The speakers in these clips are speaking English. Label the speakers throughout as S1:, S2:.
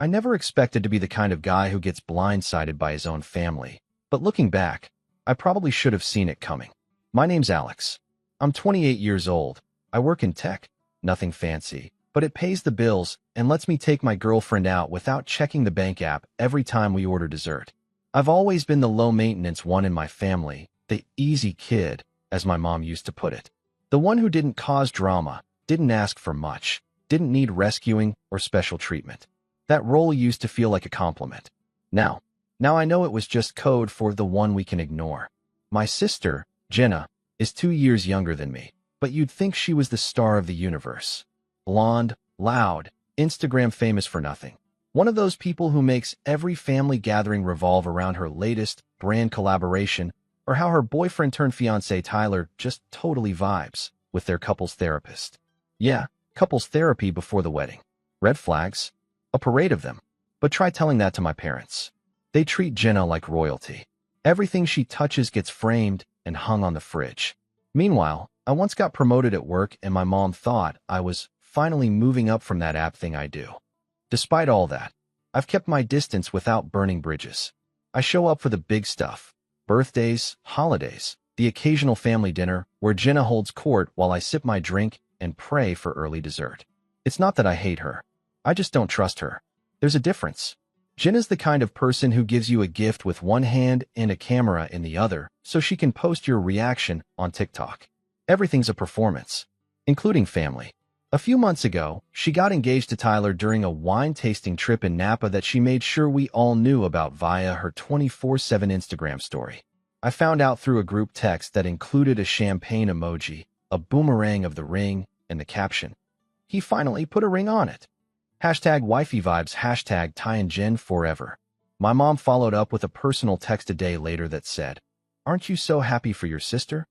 S1: I never expected to be the kind of guy who gets blindsided by his own family, but looking back, I probably should have seen it coming. My name's Alex. I'm 28 years old. I work in tech. Nothing fancy, but it pays the bills and lets me take my girlfriend out without checking the bank app every time we order dessert. I've always been the low-maintenance one in my family, the easy kid, as my mom used to put it. The one who didn't cause drama, didn't ask for much, didn't need rescuing or special treatment. That role used to feel like a compliment. Now I know it was just code for the one we can ignore. My sister, Jenna, is 2 years younger than me, but you'd think she was the star of the universe. Blonde, loud, Instagram famous for nothing. One of those people who makes every family gathering revolve around her latest brand collaboration, or how her boyfriend-turned-fiancé Tyler just totally vibes with their couples therapist. Yeah, couples therapy before the wedding. Red flags? A parade of them. But try telling that to my parents. They treat Jenna like royalty. Everything she touches gets framed and hung on the fridge. Meanwhile, I once got promoted at work and my mom thought I was finally moving up from that app thing I do. Despite all that, I've kept my distance without burning bridges. I show up for the big stuff. Birthdays, holidays, the occasional family dinner where Jenna holds court while I sip my drink and pray for early dessert. It's not that I hate her. I just don't trust her. There's a difference. Jenna's the kind of person who gives you a gift with one hand and a camera in the other so she can post your reaction on TikTok. Everything's a performance, including family. A few months ago, she got engaged to Tyler during a wine-tasting trip in Napa that she made sure we all knew about via her 24/7 Instagram story. I found out through a group text that included a champagne emoji, a boomerang of the ring, and the caption, "He finally put a ring on it." Hashtag wifey vibes, hashtag Ty and Jen forever. My mom followed up with a personal text a day later that said, "Aren't you so happy for your sister?"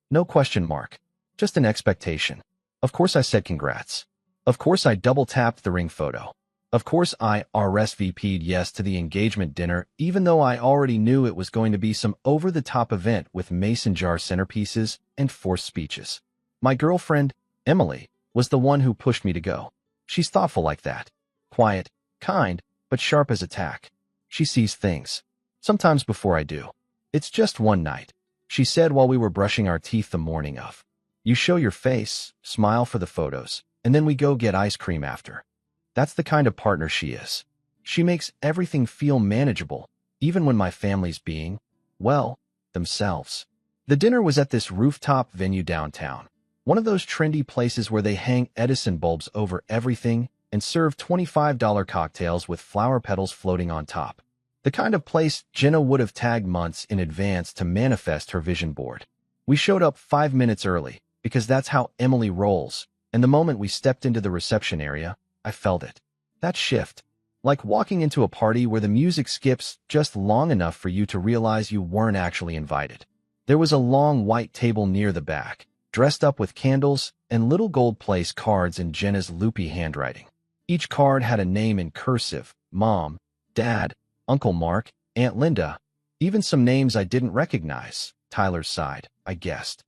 S1: No question mark. Just an expectation. Of course I said congrats. Of course I double-tapped the ring photo. Of course I RSVP'd yes to the engagement dinner, even though I already knew it was going to be some over-the-top event with mason jar centerpieces and forced speeches. My girlfriend, Emily, was the one who pushed me to go. She's thoughtful like that. Quiet, kind, but sharp as a tack. She sees things. Sometimes before I do. "It's just one night," she said while we were brushing our teeth the morning of. "You show your face, smile for the photos, and then we go get ice cream after." That's the kind of partner she is. She makes everything feel manageable, even when my family's being, well, themselves. The dinner was at this rooftop venue downtown. One of those trendy places where they hang Edison bulbs over everything and serve $25 cocktails with flower petals floating on top. The kind of place Jenna would have tagged months in advance to manifest her vision board. We showed up 5 minutes early because that's how Emily rolls, and the moment we stepped into the reception area, I felt it. That shift. Like walking into a party where the music skips just long enough for you to realize you weren't actually invited. There was a long white table near the back, dressed up with candles and little gold place cards in Jenna's loopy handwriting. Each card had a name in cursive: Mom, Dad, Uncle Mark, Aunt Linda, even some names I didn't recognize. Tyler's side, I guessed.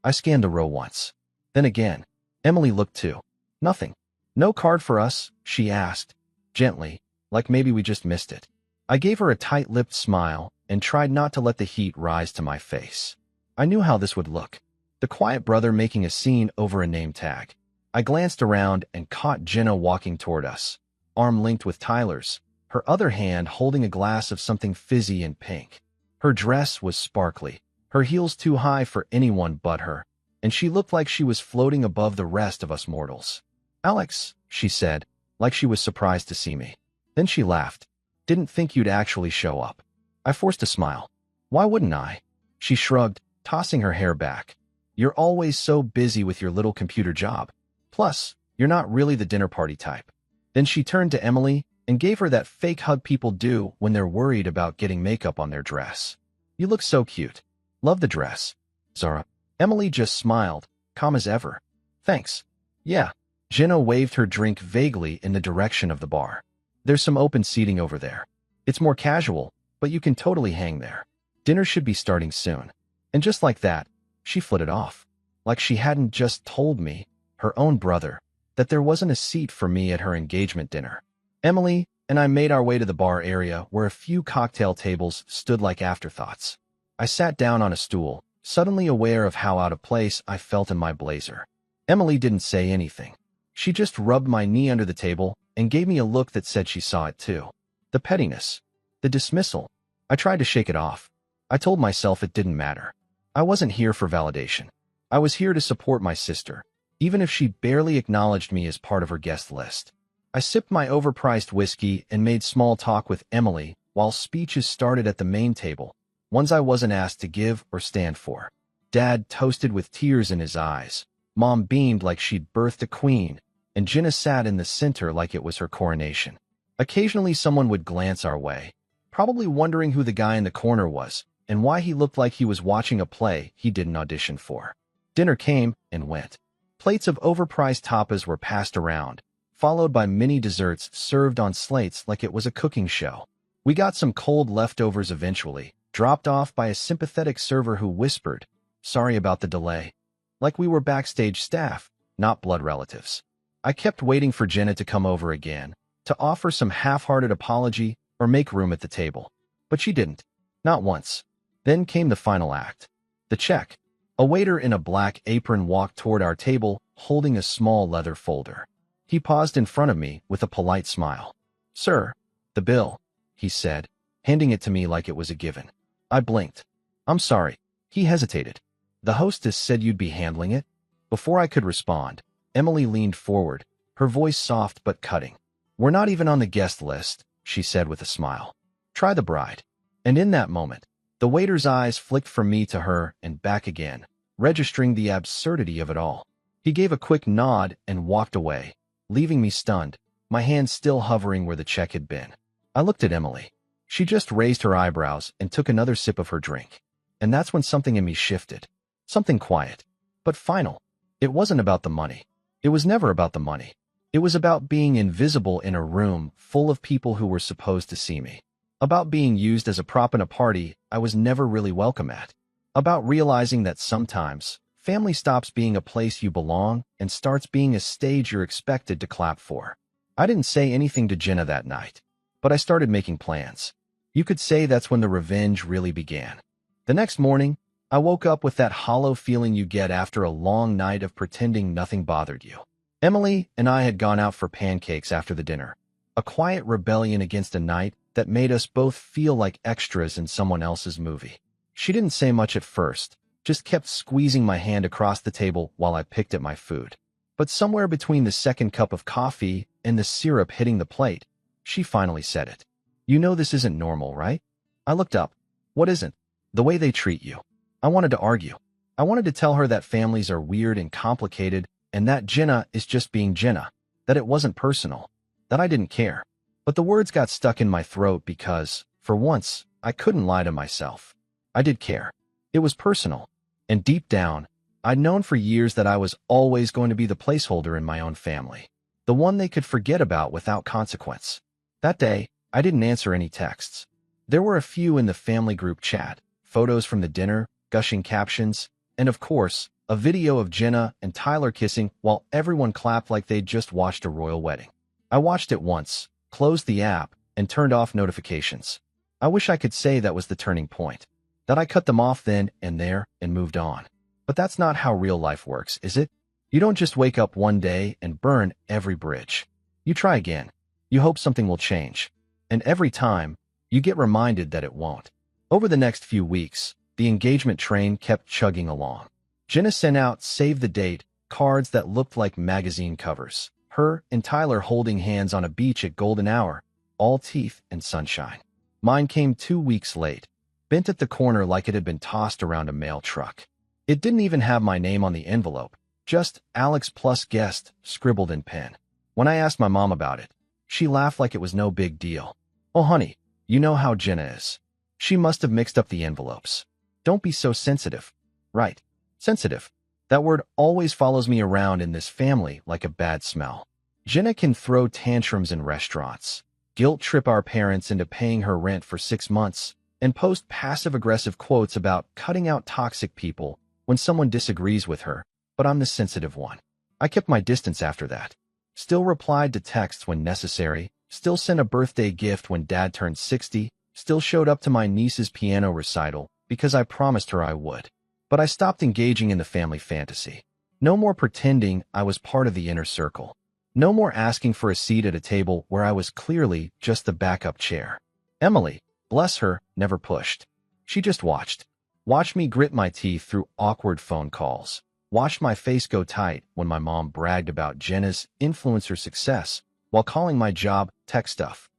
S1: I scanned the row once. Then again. Emily looked too. Nothing. "No card for us?" she asked, gently, like maybe we just missed it. I gave her a tight-lipped smile and tried not to let the heat rise to my face. I knew how this would look. The quiet brother making a scene over a name tag. I glanced around and caught Jenna walking toward us, arm linked with Tyler's, her other hand holding a glass of something fizzy and pink. Her dress was sparkly, her heels too high for anyone but her, and she looked like she was floating above the rest of us mortals. "Alex," she said, like she was surprised to see me. Then she laughed. "Didn't think you'd actually show up." I forced a smile. "Why wouldn't I?" She shrugged, tossing her hair back. "You're always so busy with your little computer job. Plus, you're not really the dinner party type." Then she turned to Emily and gave her that fake hug people do when they're worried about getting makeup on their dress. "You look so cute. Love the dress." "Zara." Emily just smiled, calm as ever. "Thanks." "Yeah." Jenna waved her drink vaguely in the direction of the bar. "There's some open seating over there. It's more casual, but you can totally hang there. Dinner should be starting soon." And just like that, she flitted off. Like she hadn't just told me, her own brother, that there wasn't a seat for me at her engagement dinner. Emily and I made our way to the bar area where a few cocktail tables stood like afterthoughts. I sat down on a stool, suddenly aware of how out of place I felt in my blazer. Emily didn't say anything. She just rubbed my knee under the table and gave me a look that said she saw it too. The pettiness. The dismissal. I tried to shake it off. I told myself it didn't matter. I wasn't here for validation. I was here to support my sister, even if she barely acknowledged me as part of her guest list. I sipped my overpriced whiskey and made small talk with Emily while speeches started at the main table, ones I wasn't asked to give or stand for. Dad toasted with tears in his eyes. Mom beamed like she'd birthed a queen, and Jenna sat in the center like it was her coronation. Occasionally someone would glance our way, probably wondering who the guy in the corner was and why he looked like he was watching a play he didn't audition for. Dinner came and went. Plates of overpriced tapas were passed around, followed by mini desserts served on slates like it was a cooking show. We got some cold leftovers eventually, dropped off by a sympathetic server who whispered, "Sorry about the delay," like we were backstage staff, not blood relatives. I kept waiting for Jenna to come over again, to offer some half-hearted apology or make room at the table. But she didn't. Not once. Then came the final act. The check. A waiter in a black apron walked toward our table, holding a small leather folder. He paused in front of me with a polite smile. "Sir, the bill," he said, handing it to me like it was a given. I blinked. "I'm sorry." He hesitated. "The hostess said you'd be handling it." Before I could respond, Emily leaned forward, her voice soft but cutting. "We're not even on the guest list," she said with a smile. "Try the bride." And in that moment, the waiter's eyes flicked from me to her and back again, registering the absurdity of it all. He gave a quick nod and walked away, leaving me stunned, my hand still hovering where the check had been. I looked at Emily. She just raised her eyebrows and took another sip of her drink. And that's when something in me shifted. Something quiet, but final. It wasn't about the money. It was never about the money. It was about being invisible in a room full of people who were supposed to see me. About being used as a prop in a party I was never really welcome at. About realizing that sometimes family stops being a place you belong and starts being a stage you're expected to clap for. I didn't say anything to Jenna that night, but I started making plans. You could say that's when the revenge really began. The next morning, I woke up with that hollow feeling you get after a long night of pretending nothing bothered you. Emily and I had gone out for pancakes after the dinner, a quiet rebellion against a night that made us both feel like extras in someone else's movie. She didn't say much at first, just kept squeezing my hand across the table while I picked at my food. But somewhere between the second cup of coffee and the syrup hitting the plate, she finally said it. "You know this isn't normal, right?" I looked up. "What isn't?" "The way they treat you." I wanted to argue. I wanted to tell her that families are weird and complicated, and that Jenna is just being Jenna, that it wasn't personal, that I didn't care. But the words got stuck in my throat because, for once, I couldn't lie to myself. I did care. It was personal. And deep down, I'd known for years that I was always going to be the placeholder in my own family, the one they could forget about without consequence. That day, I didn't answer any texts. There were a few in the family group chat, photos from the dinner, gushing captions, and of course, a video of Jenna and Tyler kissing while everyone clapped like they'd just watched a royal wedding. I watched it once, closed the app, and turned off notifications. I wish I could say that was the turning point, that I cut them off then and there and moved on. But that's not how real life works, is it? You don't just wake up one day and burn every bridge. You try again. You hope something will change. And every time, you get reminded that it won't. Over the next few weeks, the engagement train kept chugging along. Jenna sent out save the date cards that looked like magazine covers. Her and Tyler holding hands on a beach at golden hour, all teeth and sunshine. Mine came 2 weeks late, bent at the corner like it had been tossed around a mail truck. It didn't even have my name on the envelope, just Alex plus guest scribbled in pen. When I asked my mom about it, she laughed like it was no big deal. "Oh honey, you know how Jenna is. She must have mixed up the envelopes. Don't be so sensitive." Right. Sensitive. That word always follows me around in this family like a bad smell. Jenna can throw tantrums in restaurants, guilt-trip our parents into paying her rent for 6 months, and post passive-aggressive quotes about cutting out toxic people when someone disagrees with her, but I'm the sensitive one. I kept my distance after that. Still replied to texts when necessary, still sent a birthday gift when Dad turned 60, still showed up to my niece's piano recital because I promised her I would. But I stopped engaging in the family fantasy. No more pretending I was part of the inner circle. No more asking for a seat at a table where I was clearly just the backup chair. Emily, bless her, never pushed. She just watched. Watched me grit my teeth through awkward phone calls. Watched my face go tight when my mom bragged about Jenna's influencer success while calling my job tech stuff.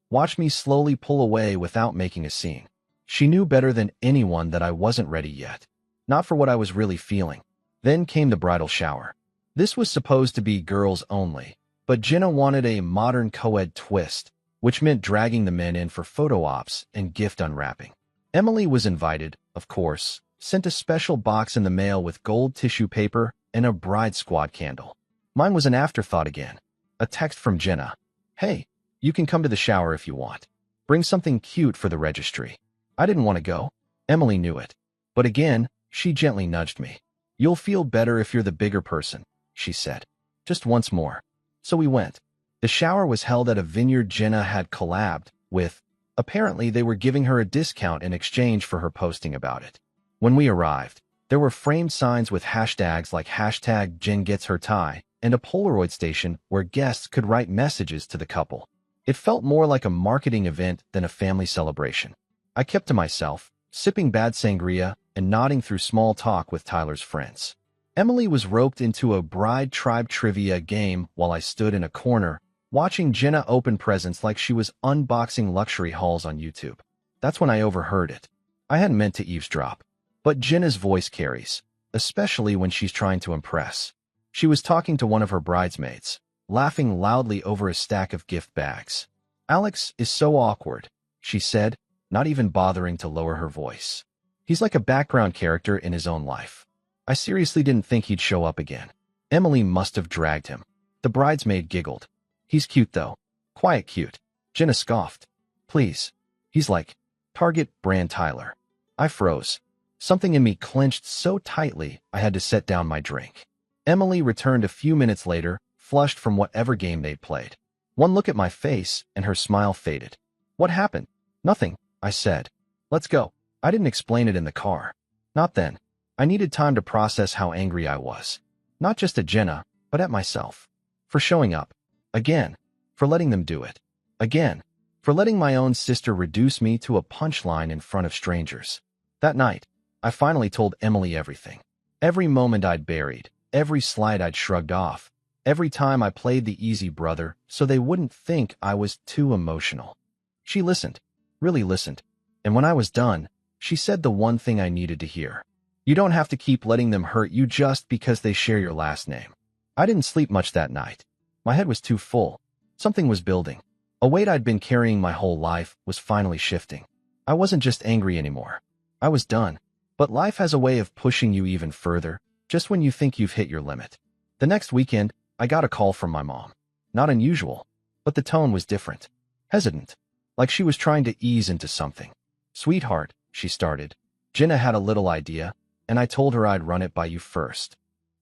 S1: Watched me slowly pull away without making a scene. She knew better than anyone that I wasn't ready yet. Not for what I was really feeling. Then came the bridal shower. This was supposed to be girls only, but Jenna wanted a modern co-ed twist, which meant dragging the men in for photo ops and gift unwrapping. Emily was invited, of course, sent a special box in the mail with gold tissue paper and a bride squad candle. Mine was an afterthought again. A text from Jenna. Hey, you can come to the shower if you want. Bring something cute for the registry. I didn't want to go. Emily knew it. But again, she gently nudged me. You'll feel better if you're the bigger person, she said. Just once more. So we went. The shower was held at a vineyard Jenna had collabed with. Apparently, they were giving her a discount in exchange for her posting about it. When we arrived, there were framed signs with hashtags like hashtag Jen gets her tie and a Polaroid station where guests could write messages to the couple. It felt more like a marketing event than a family celebration. I kept to myself, sipping bad sangria and nodding through small talk with Tyler's friends. Emily was roped into a bride tribe trivia game while I stood in a corner, watching Jenna open presents like she was unboxing luxury hauls on YouTube. That's when I overheard it. I hadn't meant to eavesdrop. But Jenna's voice carries, especially when she's trying to impress. She was talking to one of her bridesmaids, laughing loudly over a stack of gift bags. Alex is so awkward, she said, not even bothering to lower her voice. He's like a background character in his own life. I seriously didn't think he'd show up again. Emily must have dragged him. The bridesmaid giggled. He's cute though. Quiet cute. Jenna scoffed. Please. He's like Target brand Tyler. I froze. Something in me clenched so tightly I had to set down my drink. Emily returned a few minutes later, flushed from whatever game they'd played. One look at my face and her smile faded. What happened? Nothing, I said. Let's go. I didn't explain it in the car. Not then. I needed time to process how angry I was. Not just at Jenna, but at myself. For showing up. Again. For letting them do it. Again. For letting my own sister reduce me to a punchline in front of strangers. That night, I finally told Emily everything. Every moment I'd buried, every slight I'd shrugged off, every time I played the easy brother so they wouldn't think I was too emotional. She listened, really listened, and when I was done, she said the one thing I needed to hear. You don't have to keep letting them hurt you just because they share your last name. I didn't sleep much that night. My head was too full. Something was building. A weight I'd been carrying my whole life was finally shifting. I wasn't just angry anymore. I was done. But life has a way of pushing you even further, just when you think you've hit your limit. The next weekend, I got a call from my mom. Not unusual, but the tone was different. Hesitant, like she was trying to ease into something. Sweetheart, she started. Jenna had a little idea, and I told her I'd run it by you first.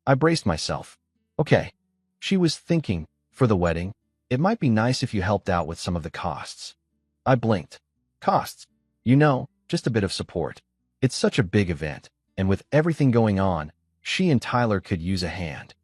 S1: I braced myself. Okay. She was thinking, for the wedding, it might be nice if you helped out with some of the costs. I blinked. Costs? You know, just a bit of support. It's such a big event, and with everything going on, she and Tyler could use a hand.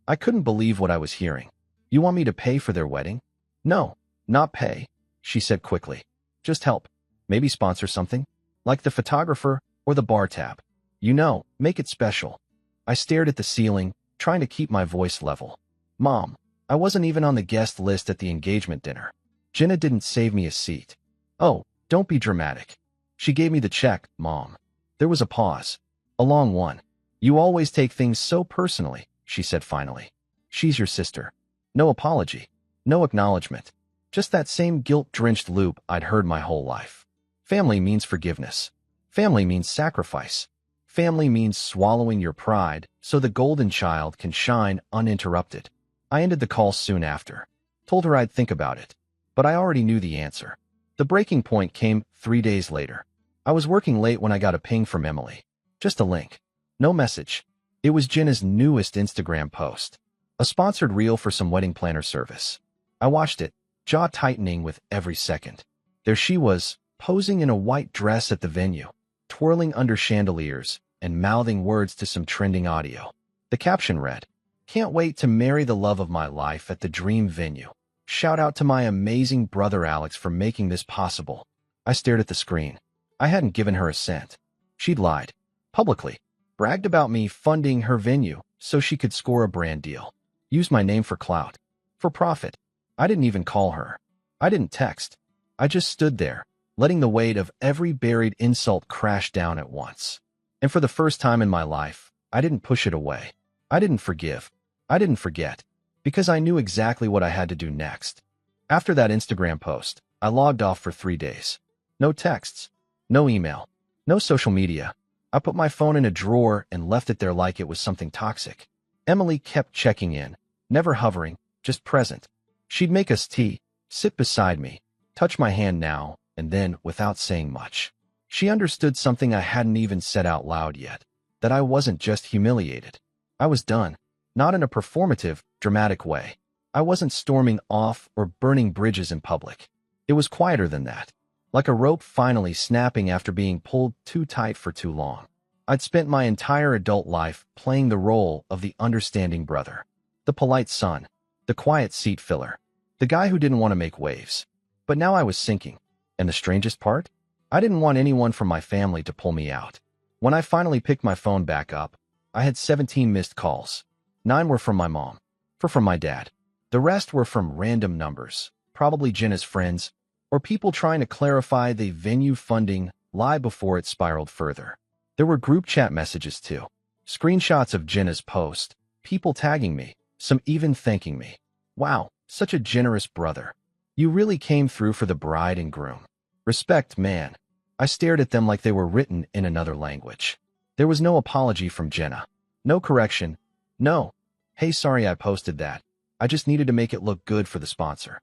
S1: I couldn't believe what I was hearing. You want me to pay for their wedding? No, not pay, she said quickly. Just help. Maybe sponsor something? Like the photographer or the bar tab. You know, make it special. I stared at the ceiling, trying to keep my voice level. Mom, I wasn't even on the guest list at the engagement dinner. Jenna didn't save me a seat. Oh, don't be dramatic. She gave me the check, Mom. There was a pause. A long one. You always take things so personally, she said finally. She's your sister. No apology. No acknowledgement. Just that same guilt-drenched loop I'd heard my whole life. Family means forgiveness. Family means sacrifice. Family means swallowing your pride so the golden child can shine uninterrupted. I ended the call soon after. Told her I'd think about it. But I already knew the answer. The breaking point came 3 days later. I was working late when I got a ping from Emily. Just a link. No message. It was Jenna's newest Instagram post. A sponsored reel for some wedding planner service. I watched it, jaw tightening with every second. There she was, posing in a white dress at the venue, twirling under chandeliers and mouthing words to some trending audio. The caption read, "Can't wait to marry the love of my life at the dream venue. Shout out to my amazing brother Alex for making this possible." I stared at the screen. I hadn't given her a cent. She'd lied. Publicly. Bragged about me funding her venue so she could score a brand deal. Used my name for clout. For profit. I didn't even call her. I didn't text. I just stood there, letting the weight of every buried insult crash down at once. And for the first time in my life, I didn't push it away. I didn't forgive. I didn't forget. Because I knew exactly what I had to do next. After that Instagram post, I logged off for 3 days. No texts. No email. No social media. I put my phone in a drawer and left it there like it was something toxic. Emily kept checking in, never hovering, just present. She'd make us tea, sit beside me, touch my hand now and then without saying much. She understood something I hadn't even said out loud yet, that I wasn't just humiliated. I was done, not in a performative, dramatic way. I wasn't storming off or burning bridges in public. It was quieter than that, like a rope finally snapping after being pulled too tight for too long. I'd spent my entire adult life playing the role of the understanding brother, the polite son, the quiet seat filler, the guy who didn't want to make waves. But now I was sinking. And the strangest part? I didn't want anyone from my family to pull me out. When I finally picked my phone back up, I had 17 missed calls. 9 were from my mom, 4 from my dad. The rest were from random numbers, probably Jenna's friends, or people trying to clarify the venue funding lie before it spiraled further. There were group chat messages too, screenshots of Jenna's post, people tagging me, some even thanking me. Wow, such a generous brother. You really came through for the bride and groom. Respect, man. I stared at them like they were written in another language. There was no apology from Jenna. No correction. No. "Hey, sorry I posted that. I just needed to make it look good for the sponsor."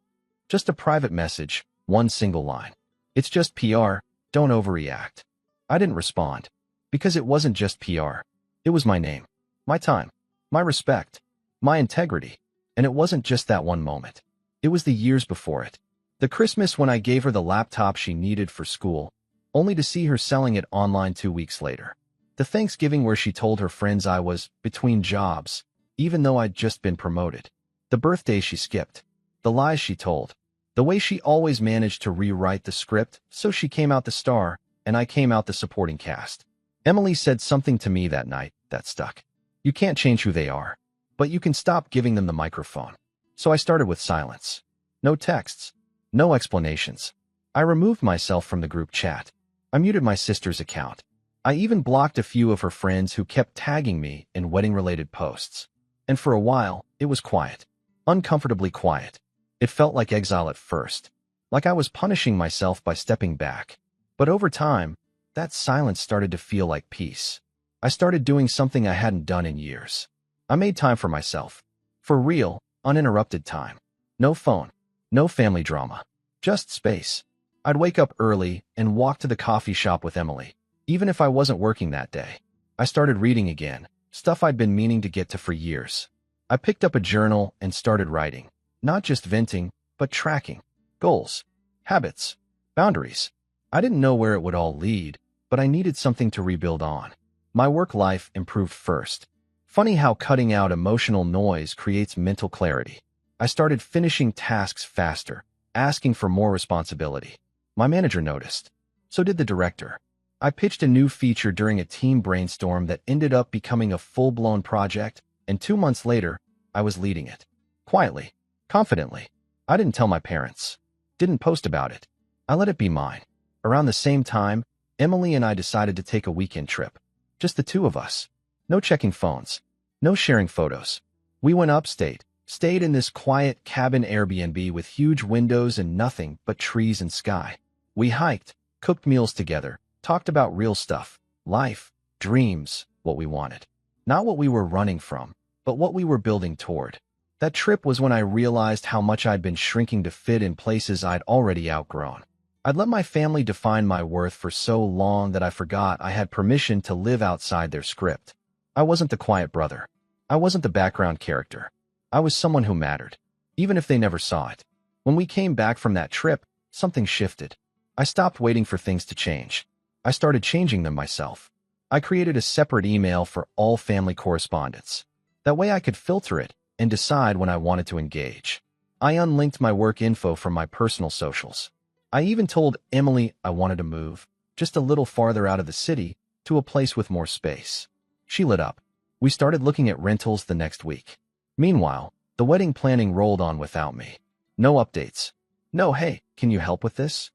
S1: Just a private message, one single line. "It's just PR, don't overreact." I didn't respond. Because it wasn't just PR. It was my name, my time, my respect, my integrity. And it wasn't just that one moment. It was the years before it. The Christmas when I gave her the laptop she needed for school, only to see her selling it online 2 weeks later. The Thanksgiving where she told her friends I was between jobs, even though I'd just been promoted. The birthdays she skipped. The lies she told. The way she always managed to rewrite the script so she came out the star and I came out the supporting cast. Emily said something to me that night that stuck. You can't change who they are, but you can stop giving them the microphone. So I started with silence. No texts. No explanations. I removed myself from the group chat. I muted my sister's account. I even blocked a few of her friends who kept tagging me in wedding-related posts. And for a while, it was quiet. Uncomfortably quiet. It felt like exile at first. Like I was punishing myself by stepping back. But over time, that silence started to feel like peace. I started doing something I hadn't done in years. I made time for myself. For real, uninterrupted time. No phone. No family drama. Just space. I'd wake up early and walk to the coffee shop with Emily, even if I wasn't working that day. I started reading again, stuff I'd been meaning to get to for years. I picked up a journal and started writing, not just venting, but tracking. Goals. Habits. Boundaries. I didn't know where it would all lead, but I needed something to rebuild on. My work life improved first. Funny how cutting out emotional noise creates mental clarity. I started finishing tasks faster, asking for more responsibility. My manager noticed. So did the director. I pitched a new feature during a team brainstorm that ended up becoming a full-blown project, and 2 months later, I was leading it. Quietly, confidently. I didn't tell my parents. Didn't post about it. I let it be mine. Around the same time, Emily and I decided to take a weekend trip. Just the 2 of us. No checking phones. No sharing photos. We went upstate. Stayed in this quiet cabin Airbnb with huge windows and nothing but trees and sky. We hiked, cooked meals together, talked about real stuff, life, dreams, what we wanted. Not what we were running from, but what we were building toward. That trip was when I realized how much I'd been shrinking to fit in places I'd already outgrown. I'd let my family define my worth for so long that I forgot I had permission to live outside their script. I wasn't the quiet brother. I wasn't the background character. I was someone who mattered, even if they never saw it. When we came back from that trip, something shifted. I stopped waiting for things to change. I started changing them myself. I created a separate email for all family correspondence. That way I could filter it and decide when I wanted to engage. I unlinked my work info from my personal socials. I even told Emily I wanted to move, just a little farther out of the city, to a place with more space. She lit up. We started looking at rentals the next week. Meanwhile, the wedding planning rolled on without me. No updates. No, hey, can you help with this?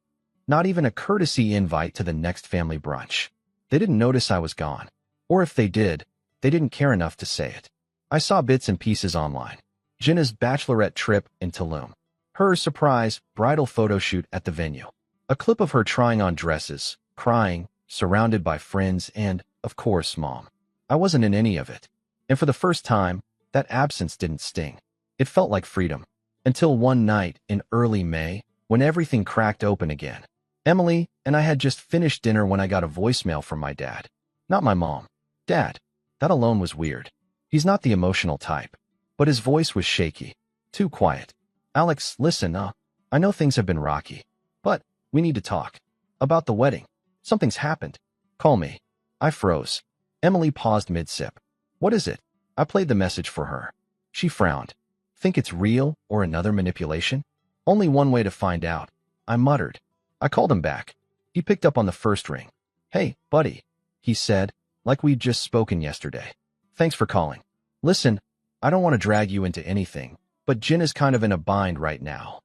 S1: Not even a courtesy invite to the next family brunch. They didn't notice I was gone. Or if they did, they didn't care enough to say it. I saw bits and pieces online. Jenna's bachelorette trip in Tulum. Her surprise bridal photo shoot at the venue. A clip of her trying on dresses, crying, surrounded by friends and, of course, Mom. I wasn't in any of it. And for the first time, that absence didn't sting. It felt like freedom. Until one night in early May, when everything cracked open again. Emily and I had just finished dinner when I got a voicemail from my dad. Not my mom. Dad. That alone was weird. He's not the emotional type. But his voice was shaky. Too quiet. Alex, listen, I know things have been rocky. But we need to talk. About the wedding. Something's happened. Call me. I froze. Emily paused mid-sip. What is it? I played the message for her. She frowned. Think it's real or another manipulation? Only one way to find out. I muttered. I called him back. He picked up on the first ring. Hey, buddy, he said, like we'd just spoken yesterday. Thanks for calling. Listen, I don't want to drag you into anything, but Jen is kind of in a bind right now.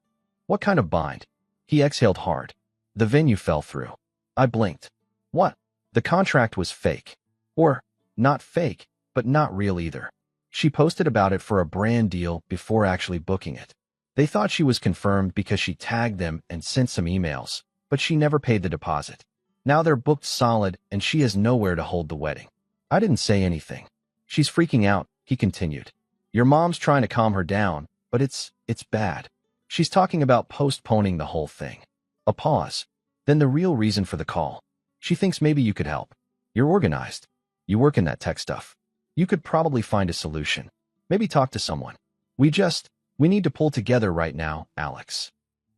S1: What kind of bind? He exhaled hard. The venue fell through. I blinked. What? The contract was fake. Or, not fake, but not real either. She posted about it for a brand deal before actually booking it. They thought she was confirmed because she tagged them and sent some emails, but she never paid the deposit. Now they're booked solid and she has nowhere to hold the wedding. I didn't say anything. She's freaking out, he continued. Your mom's trying to calm her down, but it's bad. She's talking about postponing the whole thing. A pause. Then the real reason for the call. She thinks maybe you could help. You're organized. You work in that tech stuff. You could probably find a solution. Maybe talk to someone. We need to pull together right now, Alex.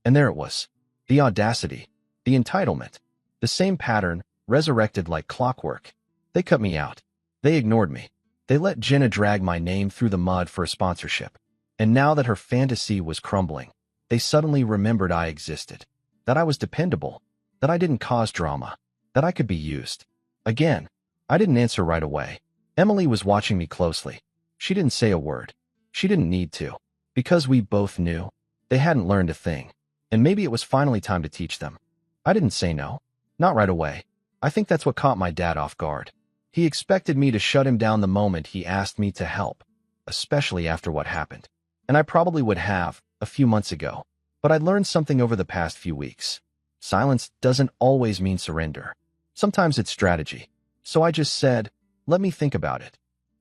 S1: And there it was. The audacity. The entitlement. The same pattern, resurrected like clockwork. They cut me out. They ignored me. They let Jenna drag my name through the mud for a sponsorship. And now that her fantasy was crumbling, they suddenly remembered I existed. That I was dependable. That I didn't cause drama. That I could be used. Again, I didn't answer right away. Emily was watching me closely. She didn't say a word. She didn't need to. Because we both knew. They hadn't learned a thing. And maybe it was finally time to teach them. I didn't say no. Not right away. I think that's what caught my dad off guard. He expected me to shut him down the moment he asked me to help. Especially after what happened. And I probably would have, a few months ago. But I'd learned something over the past few weeks. Silence doesn't always mean surrender. Sometimes it's strategy. So I just said, let me think about it.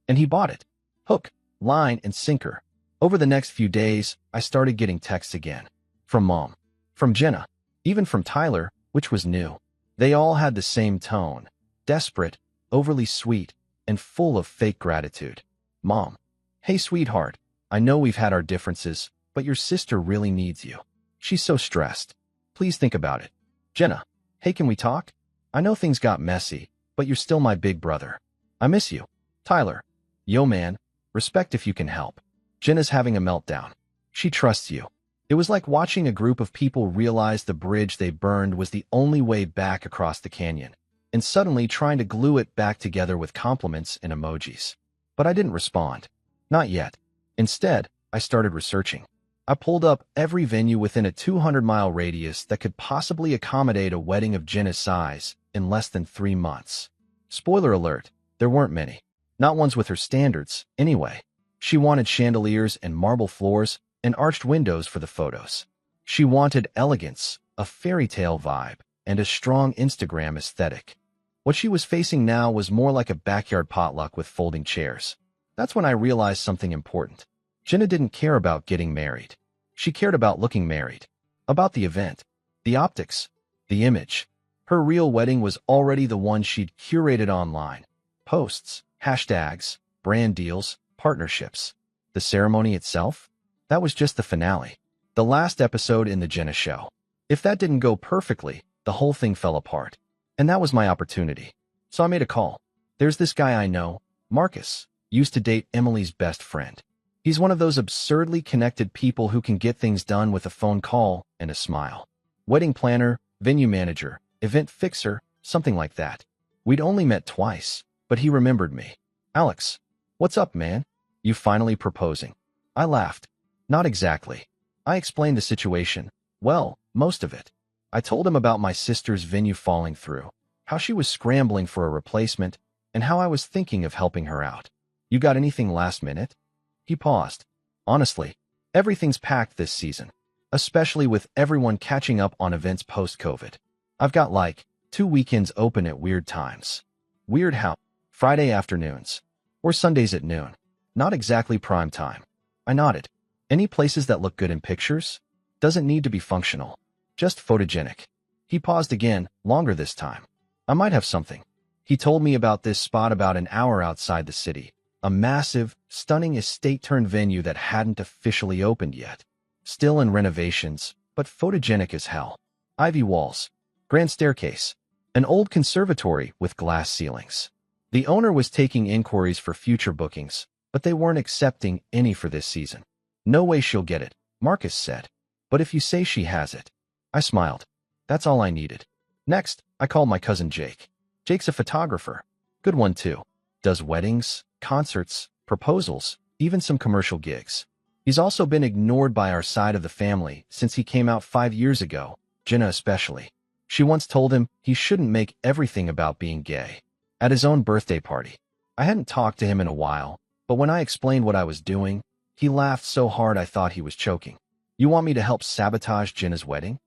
S1: And he bought it. Hook, line, and sinker. Over the next few days, I started getting texts again. From Mom. From Jenna. Even from Tyler, which was new. They all had the same tone. Desperate, overly sweet, and full of fake gratitude. Mom. Hey, sweetheart. I know we've had our differences, but your sister really needs you. She's so stressed. Please think about it. Jenna. Hey, can we talk? I know things got messy, but you're still my big brother. I miss you. Tyler. Yo, man. Respect if you can help. Jenna's having a meltdown. She trusts you. It was like watching a group of people realize the bridge they burned was the only way back across the canyon, and suddenly trying to glue it back together with compliments and emojis. But I didn't respond. Not yet. Instead, I started researching. I pulled up every venue within a 200-mile radius that could possibly accommodate a wedding of Jenna's size in less than 3 months. Spoiler alert, there weren't many. Not ones with her standards, anyway. She wanted chandeliers and marble floors and arched windows for the photos. She wanted elegance, a fairy tale vibe, and a strong Instagram aesthetic. What she was facing now was more like a backyard potluck with folding chairs. That's when I realized something important. Jenna didn't care about getting married. She cared about looking married. About the event. The optics. The image. Her real wedding was already the one she'd curated online. Posts, hashtags, brand deals, partnerships. The ceremony itself? That was just the finale. The last episode in the Jenna show. If that didn't go perfectly, the whole thing fell apart. And that was my opportunity. So I made a call. There's this guy I know, Marcus, used to date Emily's best friend. He's one of those absurdly connected people who can get things done with a phone call and a smile. Wedding planner, venue manager, event fixer, something like that. We'd only met twice, but he remembered me. Alex, what's up, man? You finally proposing? I laughed. Not exactly. I explained the situation. Well, most of it. I told him about my sister's venue falling through, how she was scrambling for a replacement, and how I was thinking of helping her out. You got anything last minute? He paused. Honestly, everything's packed this season, especially with everyone catching up on events post-COVID. I've got like 2 weekends open at weird times. Weird how? Friday afternoons. Or Sundays at noon. Not exactly prime time. I nodded. Any places that look good in pictures? Doesn't need to be functional. Just photogenic. He paused again, longer this time. I might have something. He told me about this spot about an hour outside the city. A massive, stunning estate-turned venue that hadn't officially opened yet. Still in renovations, but photogenic as hell. Ivy walls. Grand staircase. An old conservatory with glass ceilings. The owner was taking inquiries for future bookings, but they weren't accepting any for this season. No way she'll get it, Marcus said. But if you say she has it. I smiled. That's all I needed. Next, I called my cousin Jake. Jake's a photographer. Good one too. Does weddings, concerts, proposals, even some commercial gigs. He's also been ignored by our side of the family since he came out 5 years ago, Jenna especially. She once told him he shouldn't make everything about being gay. At his own birthday party. I hadn't talked to him in a while, but when I explained what I was doing, he laughed so hard I thought he was choking. You want me to help sabotage Jenna's wedding?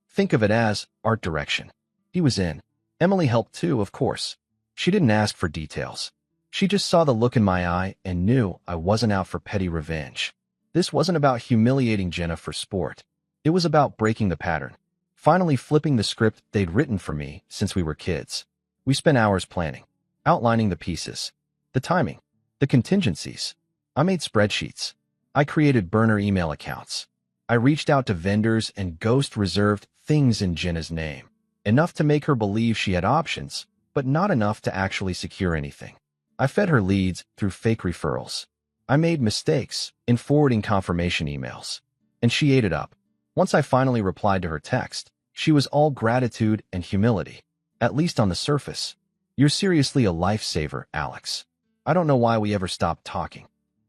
S1: Think of it as art direction. He was in. Emily helped too, of course. She didn't ask for details. She just saw the look in my eye and knew I wasn't out for petty revenge. This wasn't about humiliating Jenna for sport. It was about breaking the pattern. Finally flipping the script they'd written for me since we were kids. We spent hours planning, outlining the pieces, the timing, the contingencies. I made spreadsheets. I created burner email accounts. I reached out to vendors and ghost reserved things in Jenna's name. Enough to make her believe she had options, but not enough to actually secure anything. I fed her leads through fake referrals. I made mistakes in forwarding confirmation emails. And she ate it up. Once I finally replied to her text, she was all gratitude and humility. At least on the surface. You're seriously a lifesaver, Alex. I don't know why we ever stopped talking.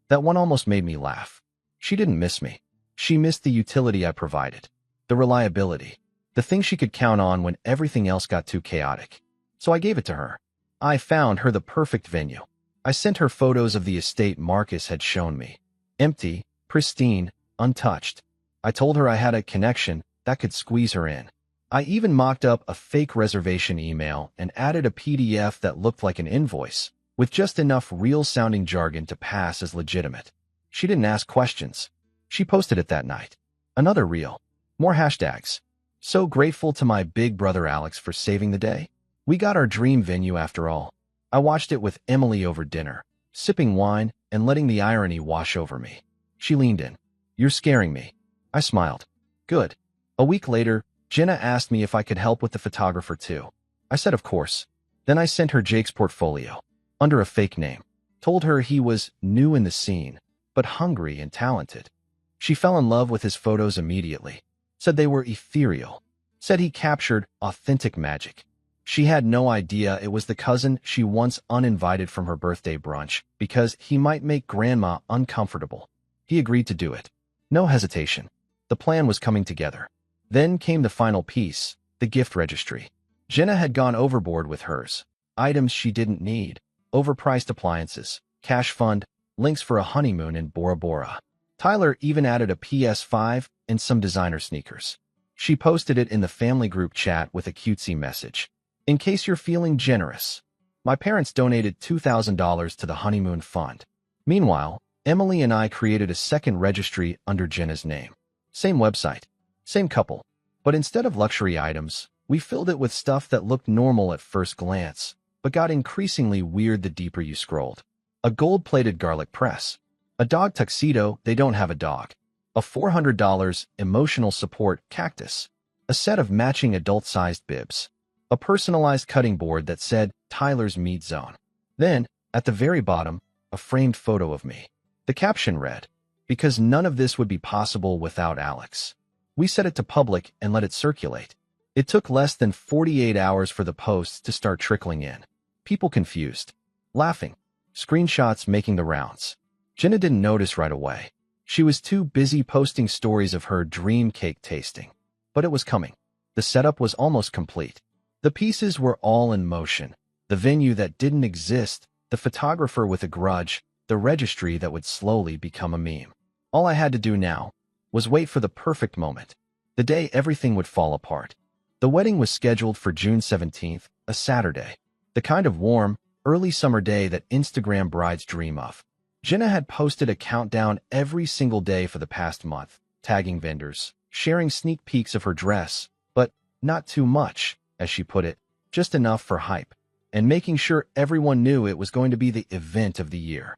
S1: That one almost made me laugh. She didn't miss me. She missed the utility I provided. The reliability. The thing she could count on when everything else got too chaotic. So I gave it to her. I found her the perfect venue. I sent her photos of the estate Marcus had shown me. Empty, pristine, untouched. I told her I had a connection that could squeeze her in. I even mocked up a fake reservation email and added a PDF that looked like an invoice, with just enough real-sounding jargon to pass as legitimate. She didn't ask questions. She posted it that night. Another reel. More hashtags. So grateful to my big brother Alex for saving the day. We got our dream venue after all. I watched it with Emily over dinner, sipping wine and letting the irony wash over me. She leaned in. You're scaring me. I smiled. Good. A week later, Jenna asked me if I could help with the photographer too. I said of course. Then I sent her Jake's portfolio, under a fake name. Told her he was new in the scene, but hungry and talented. She fell in love with his photos immediately. Said they were ethereal. Said he captured authentic magic. She had no idea it was the cousin she once uninvited from her birthday brunch because he might make grandma uncomfortable. He agreed to do it. No hesitation. The plan was coming together. Then came the final piece, the gift registry. Jenna had gone overboard with hers. Items she didn't need. Overpriced appliances, cash fund, links for a honeymoon in Bora Bora. Tyler even added a PS5 and some designer sneakers. She posted it in the family group chat with a cutesy message. In case you're feeling generous. My parents donated $2,000 to the honeymoon fund. Meanwhile, Emily and I created a second registry under Jenna's name. Same website, same couple. But instead of luxury items, we filled it with stuff that looked normal at first glance, but got increasingly weird the deeper you scrolled. A gold-plated garlic press. A dog tuxedo, they don't have a dog. a $400 emotional support cactus, a set of matching adult-sized bibs, a personalized cutting board that said Tyler's Meat Zone. Then, at the very bottom, a framed photo of me. The caption read, "Because none of this would be possible without Alex." We set it to public and let it circulate. It took less than 48 hours for the posts to start trickling in. People confused, laughing, screenshots making the rounds. Jenna didn't notice right away. She was too busy posting stories of her dream cake tasting. But it was coming. The setup was almost complete. The pieces were all in motion. The venue that didn't exist, the photographer with a grudge, the registry that would slowly become a meme. All I had to do now was wait for the perfect moment, the day everything would fall apart. The wedding was scheduled for June 17th, a Saturday, the kind of warm, early summer day that Instagram brides dream of. Jenna had posted a countdown every single day for the past month, tagging vendors, sharing sneak peeks of her dress, but not too much, as she put it, just enough for hype, and making sure everyone knew it was going to be the event of the year.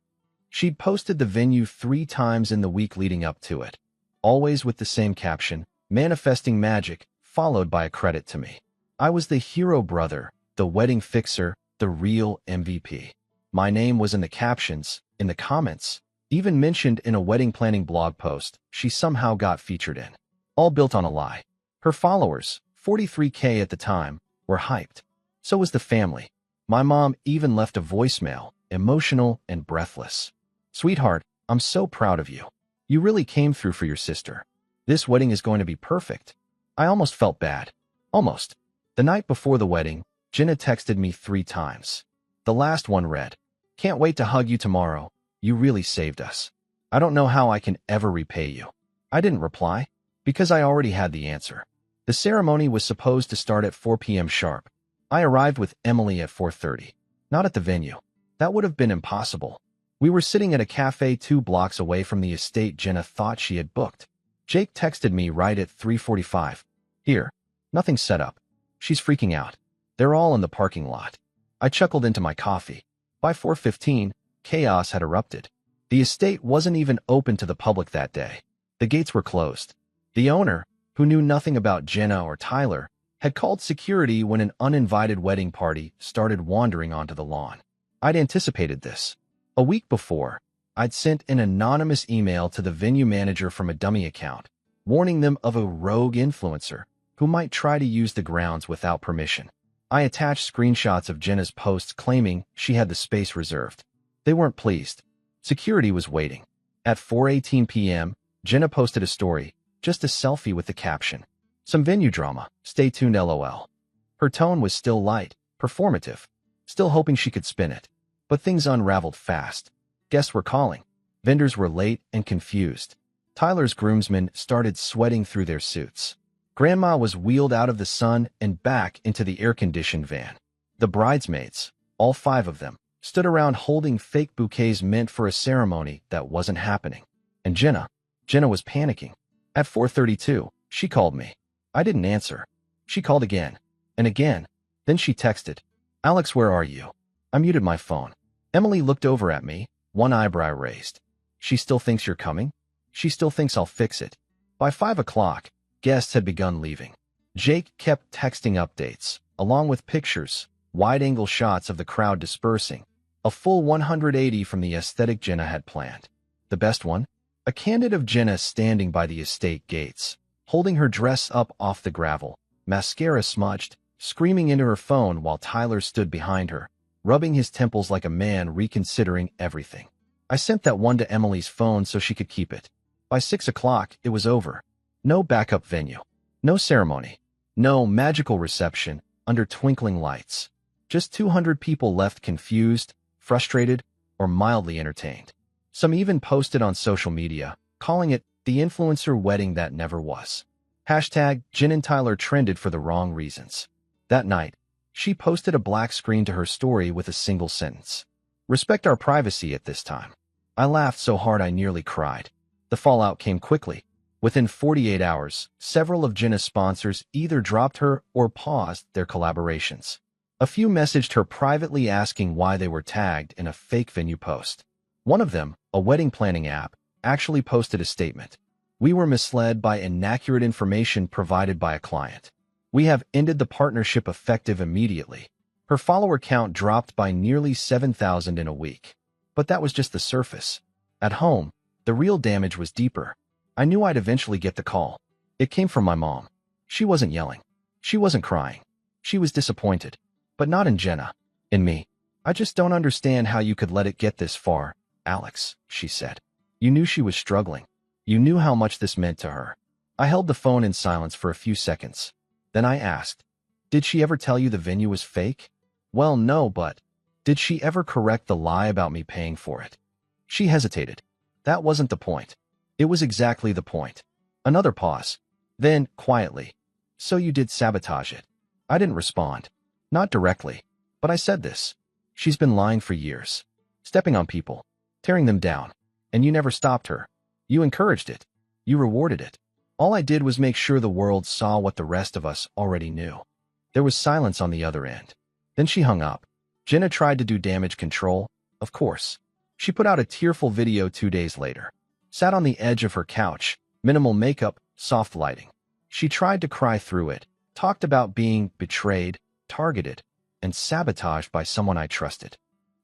S1: She'd posted the venue 3 times in the week leading up to it, always with the same caption, "Manifesting Magic," followed by a credit to me. I was the hero brother, the wedding fixer, the real MVP. My name was in the captions, in the comments, even mentioned in a wedding planning blog post she somehow got featured in. All built on a lie. Her followers, 43K at the time, were hyped. So was the family. My mom even left a voicemail, emotional and breathless. "Sweetheart, I'm so proud of you. You really came through for your sister. This wedding is going to be perfect." I almost felt bad. Almost. The night before the wedding, Jenna texted me 3 times. The last one read, "Can't wait to hug you tomorrow. You really saved us. I don't know how I can ever repay you." I didn't reply, because I already had the answer. The ceremony was supposed to start at 4 p.m. sharp. I arrived with Emily at 4:30. Not at the venue. That would have been impossible. We were sitting at a cafe 2 blocks away from the estate Jenna thought she had booked. Jake texted me right at 3:45. "Here. Nothing's set up." She's freaking out. They're all in the parking lot. I chuckled into my coffee. By 4:15, chaos had erupted. The estate wasn't even open to the public that day. The gates were closed. The owner, who knew nothing about Jenna or Tyler, had called security when an uninvited wedding party started wandering onto the lawn. I'd anticipated this. A week before, I'd sent an anonymous email to the venue manager from a dummy account, warning them of a rogue influencer who might try to use the grounds without permission. I attached screenshots of Jenna's posts claiming she had the space reserved. They weren't pleased. Security was waiting. At 4:18 p.m., Jenna posted a story, just a selfie with the caption, "Some venue drama, stay tuned LOL." Her tone was still light, performative, still hoping she could spin it. But things unraveled fast. Guests were calling. Vendors were late and confused. Tyler's groomsmen started sweating through their suits. Grandma was wheeled out of the sun and back into the air-conditioned van. The bridesmaids, all 5 of them, stood around holding fake bouquets meant for a ceremony that wasn't happening. And Jenna was panicking. At 4:32, she called me. I didn't answer. She called again, and again. Then she texted, "Alex, where are you?" I muted my phone. Emily looked over at me, one eyebrow raised. "She still thinks you're coming? She still thinks I'll fix it." By 5 o'clock, guests had begun leaving. Jake kept texting updates, along with pictures, wide-angle shots of the crowd dispersing, a full 180 from the aesthetic Jenna had planned. The best one? A candid of Jenna standing by the estate gates, holding her dress up off the gravel, mascara smudged, screaming into her phone while Tyler stood behind her, rubbing his temples like a man reconsidering everything. I sent that one to Emily's phone so she could keep it. By 6 o'clock, it was over. No backup venue. No ceremony. No magical reception under twinkling lights. Just 200 people left confused, frustrated, or mildly entertained. Some even posted on social media, calling it the influencer wedding that never was. Hashtag Jen and Tyler trended for the wrong reasons. That night, she posted a black screen to her story with a single sentence. "Respect our privacy at this time." I laughed so hard I nearly cried. The fallout came quickly. Within 48 hours, several of Jenna's sponsors either dropped her or paused their collaborations. A few messaged her privately asking why they were tagged in a fake venue post. One of them, a wedding planning app, actually posted a statement. We were misled by inaccurate information provided by a client. We have ended the partnership effective immediately. Her follower count dropped by nearly 7,000 in a week. But that was just the surface. At home, the real damage was deeper. I knew I'd eventually get the call. It came from my mom. She wasn't yelling. She wasn't crying. She was disappointed. But not in Jenna. In me. I just don't understand how you could let it get this far, Alex, she said. You knew she was struggling. You knew how much this meant to her. I held the phone in silence for a few seconds. Then I asked, did she ever tell you the venue was fake? Well, no, but did she ever correct the lie about me paying for it? She hesitated. That wasn't the point. It was exactly the point. Another pause. Then, quietly, so you did sabotage it. I didn't respond. Not directly. But I said this. She's been lying for years. Stepping on people. Tearing them down. And you never stopped her. You encouraged it. You rewarded it. All I did was make sure the world saw what the rest of us already knew. There was silence on the other end. Then she hung up. Jenna tried to do damage control, of course. She put out a tearful video 2 days later. Sat on the edge of her couch, minimal makeup, soft lighting. She tried to cry through it, talked about being betrayed, targeted, and sabotaged by someone I trusted.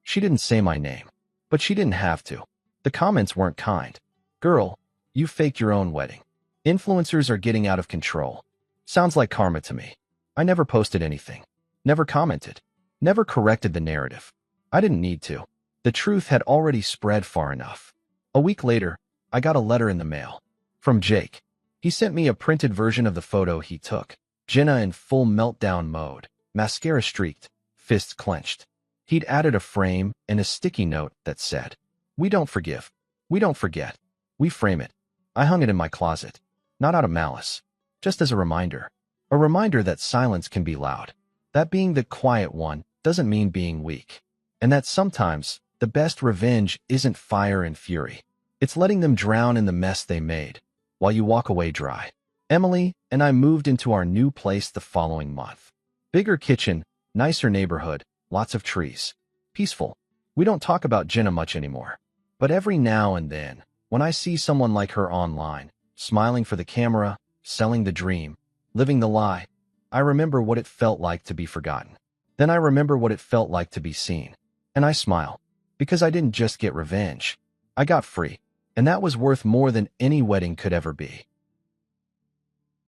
S1: She didn't say my name, but she didn't have to. The comments weren't kind. Girl, you faked your own wedding. Influencers are getting out of control. Sounds like karma to me. I never posted anything. Never commented. Never corrected the narrative. I didn't need to. The truth had already spread far enough. A week later, I got a letter in the mail. From Jake. He sent me a printed version of the photo he took. Jenna in full meltdown mode. Mascara streaked. Fists clenched. He'd added a frame and a sticky note that said, "We don't forgive. We don't forget. We frame it." I hung it in my closet. Not out of malice. Just as a reminder. A reminder that silence can be loud. That being the quiet one doesn't mean being weak. And that sometimes the best revenge isn't fire and fury. It's letting them drown in the mess they made, while you walk away dry. Emily and I moved into our new place the following month. Bigger kitchen, nicer neighborhood, lots of trees. Peaceful. We don't talk about Jenna much anymore. But every now and then, when I see someone like her online, smiling for the camera, selling the dream, living the lie, I remember what it felt like to be forgotten. Then I remember what it felt like to be seen. And I smile. Because I didn't just get revenge. I got free. And that was worth more than any wedding could ever be.